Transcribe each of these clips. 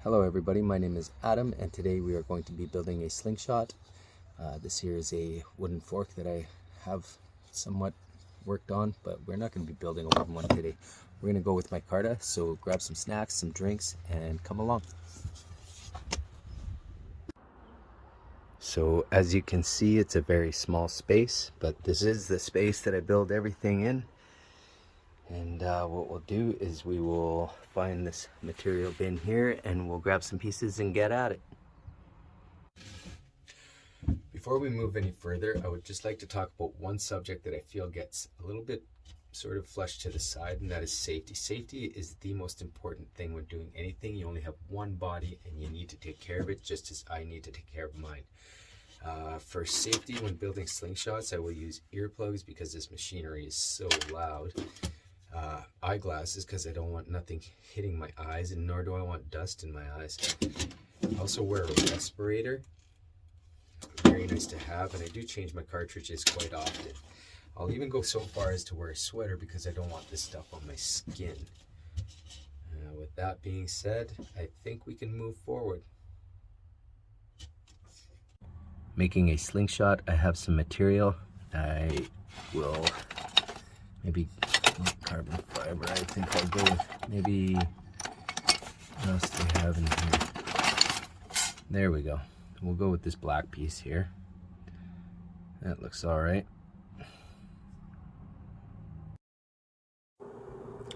Hello everybody, my name is Adam and today we are going to be building a slingshot. This here is a wooden fork that I have somewhat worked on, but we're not going to be building a wooden one today. We're going to go with micarta, so grab some snacks, some drinks, and come along. So as you can see, it's a very small space, but this is the space that I build everything in. And what we'll do is we will find this material bin here and we'll grab some pieces and get at it. Before we move any further, I would just like to talk about one subject that I feel gets a little bit sort of flushed to the side, and that is safety. Safety is the most important thing when doing anything. You only have one body and you need to take care of it just as I need to take care of mine. For safety when building slingshots, I will use earplugs because this machinery is so loud. Eyeglasses because I don't want nothing hitting my eyes, and nor do I want dust in my eyes. I also wear a respirator, very nice to have, and I do change my cartridges quite often. I'll even go so far as to wear a sweater because I don't want this stuff on my skin. With that being said, I think we can move forward. Making a slingshot, I have some material. I will maybe carbon fiber. I think I'll go with maybe, what else do we have in here? There we go. We'll go with this black piece here. That looks all right.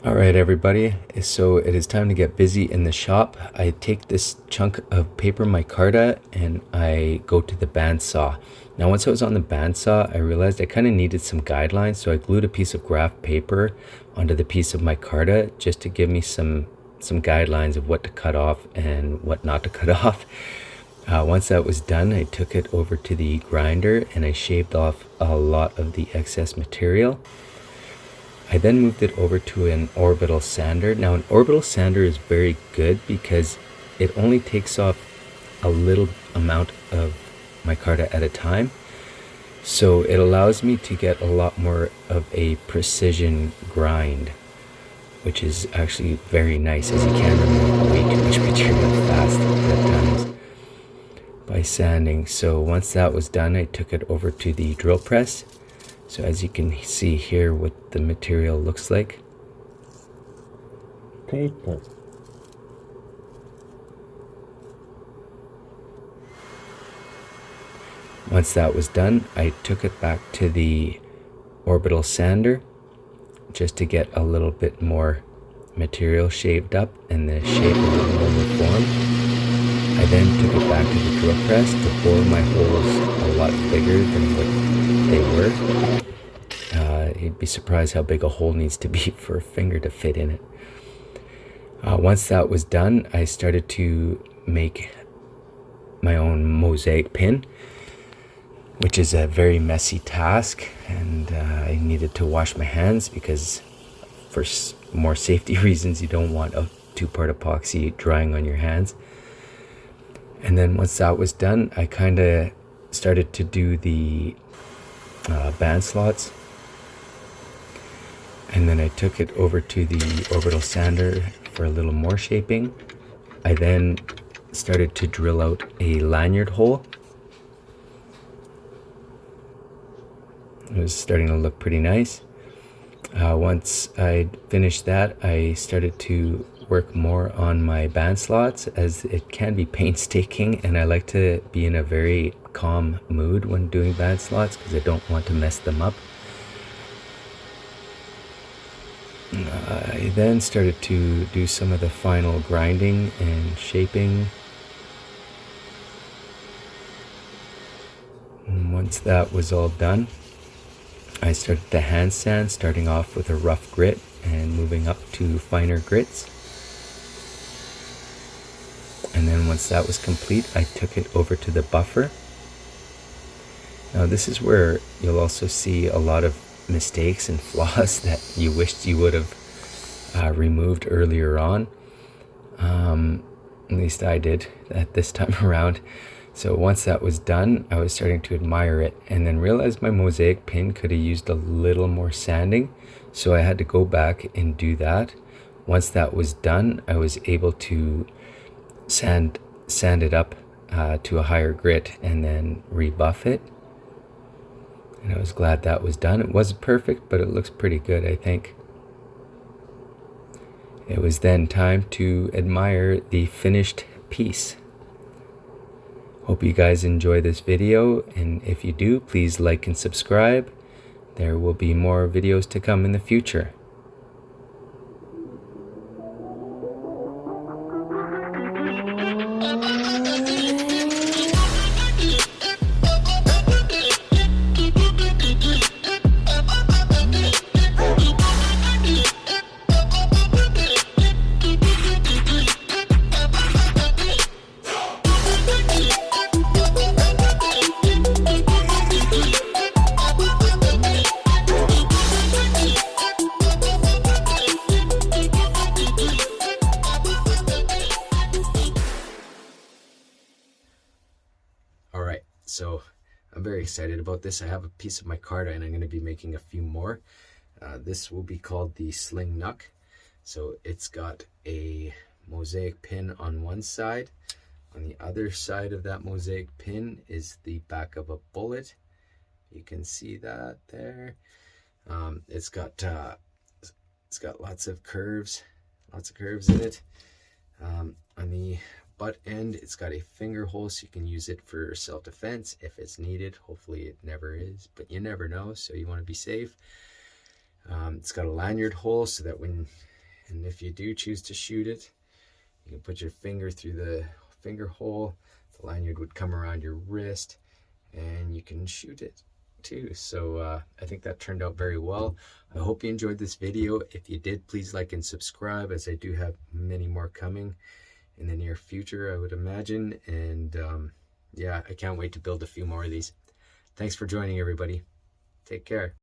All right, everybody, so it is time to get busy in the shop. I take this chunk of paper micarta and I go to the bandsaw. Now, once I was on the bandsaw, I realized I kind of needed some guidelines, so I glued a piece of graph paper onto the piece of micarta just to give me some guidelines of what to cut off and what not to cut off. Once that was done, I took it over to the grinder and I shaved off a lot of the excess material. I then moved it over to an orbital sander. Now, an orbital sander is very good because it only takes off a little amount of micarta at a time. So it allows me to get a lot more of a precision grind, which is actually very nice, as you can remove way too much material fast at times by sanding. So once that was done, I took it over to the drill press. So as you can see here what the material looks like. Paper. Once that was done, I took it back to the orbital sander just to get a little bit more material shaved up and the shape a little more uniform. I then took it back to the drill press to bore my holes a lot bigger than what they were. You'd be surprised how big a hole needs to be for a finger to fit in it. Once that was done, I started to make my own mosaic pin, which is a very messy task, and I needed to wash my hands because for more safety reasons you don't want a two-part epoxy drying on your hands. And then once that was done, I kind of started to do the band slots, and then I took it over to the orbital sander for a little more shaping. I then started to drill out a lanyard hole. It was starting to look pretty nice. Once I finished that, I started to work more on my band slots, as it can be painstaking, and I like to be in a very calm mood when doing band slots because I don't want to mess them up. I then started to do some of the final grinding and shaping. And once that was all done, I started to hand sand, starting off with a rough grit and moving up to finer grits. And then once that was complete, I took it over to the buffer. Now this is where you'll also see a lot of mistakes and flaws that you wished you would have removed earlier on. At least I did at this time around. So once that was done, I was starting to admire it and then realized my mosaic pin could have used a little more sanding. So I had to go back and do that. Once that was done, I was able to sand it up to a higher grit and then rebuff it. And I was glad that was done. It wasn't perfect, but it looks pretty good, I think. It was then time to admire the finished piece. Hope you guys enjoy this video, and if you do, please like and subscribe. There will be more videos to come in the future. All right, so I'm very excited about this. I have a piece of micarta and I'm going to be making a few more. This will be called the Sling Knuck. So it's got a mosaic pin on one side. On the other side of that mosaic pin is the back of a bullet. You can see that there. It's got lots of curves in it. On the butt end, it's got a finger hole, so you can use it for self-defense if it's needed. Hopefully it never is, but you never know, so you want to be safe. It's got a lanyard hole so that if you do choose to shoot it, you can put your finger through the finger hole. The lanyard would come around your wrist and you can shoot it too. So I think that turned out very well. I hope you enjoyed this video. If you did, please like and subscribe, as I do have many more coming in the near future, I would imagine. And yeah, I can't wait to build a few more of these. Thanks for joining, everybody. Take care.